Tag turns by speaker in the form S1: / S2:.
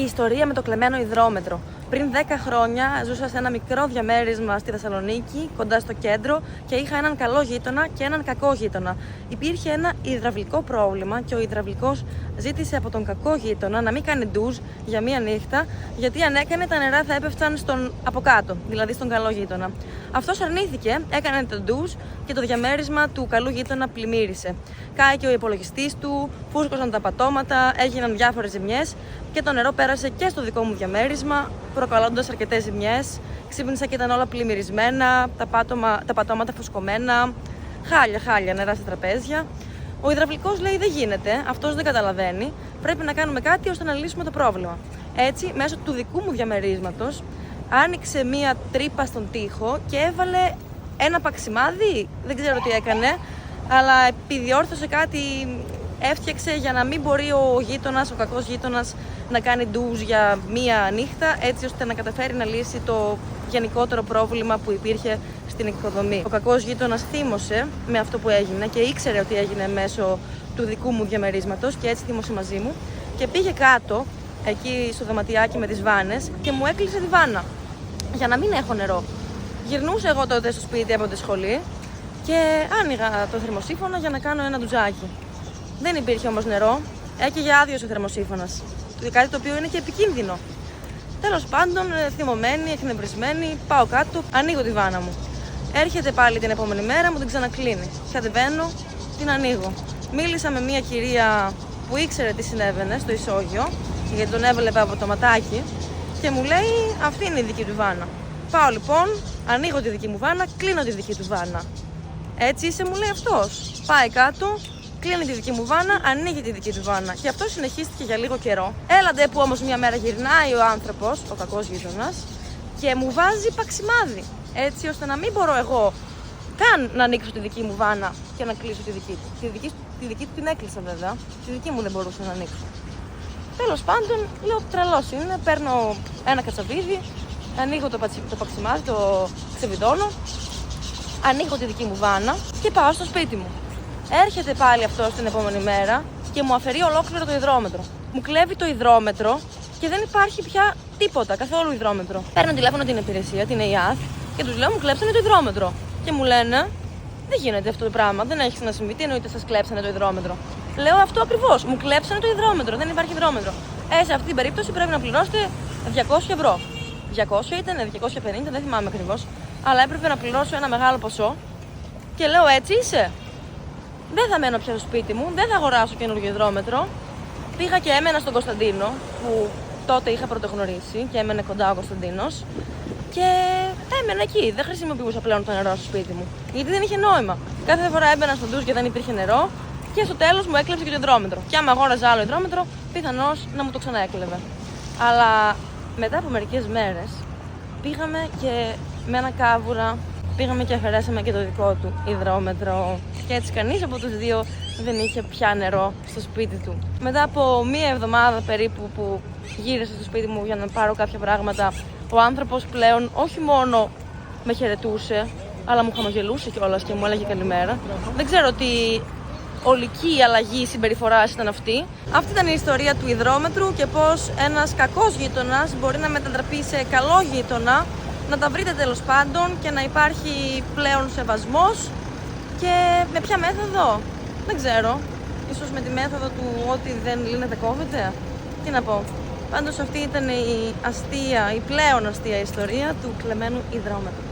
S1: Η ιστορία με το κλεμμένο υδρόμετρο. Πριν 10 χρόνια ζούσα σε ένα μικρό διαμέρισμα στη Θεσσαλονίκη, κοντά στο κέντρο, και είχα έναν καλό γείτονα και έναν κακό γείτονα. Υπήρχε ένα υδραυλικό πρόβλημα και ο υδραυλικός ζήτησε από τον κακό γείτονα να μην κάνει ντουζ για μία νύχτα, γιατί αν έκανε τα νερά θα έπεφταν στον από κάτω, δηλαδή στον καλό γείτονα. Αυτός αρνήθηκε, έκανε το ντουζ και το διαμέρισμα του καλού γείτονα πλημμύρισε. Κάηκε ο υπολογιστής του, φούσκωσαν τα πατώματα, έγιναν διάφορες ζημιές και το νερό πέρασε και στο δικό μου διαμέρισμα, προκαλώντας αρκετές ζημιές. Ξύπνησα και ήταν όλα πλημμυρισμένα, τα πατώματα φουσκωμένα, χάλια νερά στα τραπέζια. Ο υδραυλικός λέει: δεν γίνεται, αυτός δεν καταλαβαίνει, πρέπει να κάνουμε κάτι ώστε να λύσουμε το πρόβλημα. Έτσι, μέσω του δικού μου διαμερίσματος, άνοιξε μία τρύπα στον τοίχο και έβαλε ένα παξιμάδι, δεν ξέρω τι έκανε, αλλά επιδιόρθωσε κάτι, έφτιαξε για να μην μπορεί ο γείτονας, ο κακός γείτονας, να κάνει ντουζ για μία νύχτα, έτσι ώστε να καταφέρει να λύσει το γενικότερο πρόβλημα που υπήρχε στην οικοδομή. Ο κακός γείτονας θύμωσε με αυτό που έγινε και ήξερε ότι έγινε μέσω του δικού μου διαμερίσματος και έτσι θύμωσε μαζί μου και πήγε κάτω, εκεί στο δωματιάκι με τις βάνες, και μου έκλεισε τη βάνα για να μην έχω νερό. Γυρνούσα εγώ τότε στο σπίτι από τη σχολή και άνοιγα το θερμοσύφωνα για να κάνω ένα ντουζάκι. Δεν υπήρχε όμως νερό, έκαιγε άδειος ο θερμοσύφωνας. Κάτι το οποίο είναι και επικίνδυνο. Τέλος πάντων, θυμωμένη, εκνευρισμένη, πάω κάτω, ανοίγω τη βάνα μου. Έρχεται πάλι την επόμενη μέρα, μου την ξανακλίνει. Κατεβαίνω, την ανοίγω. Μίλησα με μια κυρία που ήξερε τι συνέβαινε στο ισόγειο, γιατί τον έβλεπε από το ματάκι, και μου λέει: αυτή είναι η δική του βάνα. Πάω λοιπόν, ανοίγω τη δική μου βάνα, κλείνω τη δική του βάνα. Έτσι είσαι, μου λέει αυτός. Πάει κάτω, κλείνει τη δική μου βάνα, ανοίγει τη δική του βάνα. Και αυτό συνεχίστηκε για λίγο καιρό. Έλαντε που όμως μια μέρα γυρνάει ο άνθρωπος, ο κακός γείτονας, και μου βάζει παξιμάδι. Έτσι ώστε να μην μπορώ εγώ καν να ανοίξω τη δική μου βάνα και να κλείσω τη δική του. Τη δική του την έκλεισα βέβαια. Τη δική μου δεν μπορούσα να ανοίξω. Τέλος πάντων, λέω: τρελός είναι. Παίρνω ένα κατσαβίδι, ανοίγω το παξιμάδι, το ξεβιδώνω, ανοίγω τη δική μου βάνα και πάω στο σπίτι μου. Έρχεται πάλι αυτό την επόμενη μέρα και μου αφαιρεί ολόκληρο το υδρόμετρο. Μου κλέβει το υδρόμετρο και δεν υπάρχει πια τίποτα, καθόλου υδρόμετρο. Παίρνω τηλέφωνο την υπηρεσία, την ΕΙΑΘ, και τους λέω: μου κλέψανε το υδρόμετρο. Και μου λένε: δεν γίνεται αυτό το πράγμα, δεν έχει να συμβεί. Τι εννοείται σας κλέψανε το υδρόμετρο? Λέω αυτό ακριβώς. Μου κλέψανε το υδρόμετρο, δεν υπάρχει υδρόμετρο. Σε αυτή την περίπτωση πρέπει να πληρώσετε 200 ευρώ. 200 ήταν, 250, δεν θυμάμαι ακριβώς. Αλλά έπρεπε να πληρώσω ένα μεγάλο ποσό. Και λέω: έτσι είσαι? Δεν θα μένω πια στο σπίτι μου, δεν θα αγοράσω καινούργιο υδρόμετρο. Πήγα και έμενα στον Κωνσταντίνο, που τότε είχα πρωτογνωρίσει και έμενε κοντά ο Κωνσταντίνος. Και έμενα εκεί, δεν χρησιμοποιούσα πλέον το νερό στο σπίτι μου, γιατί δεν είχε νόημα. Κάθε φορά έμπαινα στο ντουζ και δεν υπήρχε νερό, και στο τέλος μου έκλεψε και το υδρόμετρο. Και άμα αγόραζα άλλο υδρόμετρο, πιθανώς να μου το ξαναέκλεβε. Αλλά μετά από μερικές μέρες πήγαμε και με ένα κάβουρα. Πήγαμε και αφαιρέσαμε και το δικό του υδρόμετρο. Και έτσι κανείς από τους δύο δεν είχε πια νερό στο σπίτι του. Μετά από μία εβδομάδα περίπου που γύρισα στο σπίτι μου για να πάρω κάποια πράγματα, ο άνθρωπος πλέον όχι μόνο με χαιρετούσε, αλλά μου χαμογελούσε κιόλας και μου έλεγε καλημέρα. Δεν ξέρω τι ολική αλλαγή συμπεριφοράς ήταν αυτή. Αυτή ήταν η ιστορία του υδρόμετρου και πώς ένας κακός γείτονας μπορεί να μετατραπεί σε καλό γείτονα. Να τα βρείτε τέλος πάντων και να υπάρχει πλέον σεβασμός. Και με ποια μέθοδο? Δεν ξέρω. Ίσως με τη μέθοδο του ότι δεν λύνεται κόβεται. Τι να πω. Πάντως αυτή ήταν η πλέον αστεία ιστορία του κλεμμένου υδρόμετρου.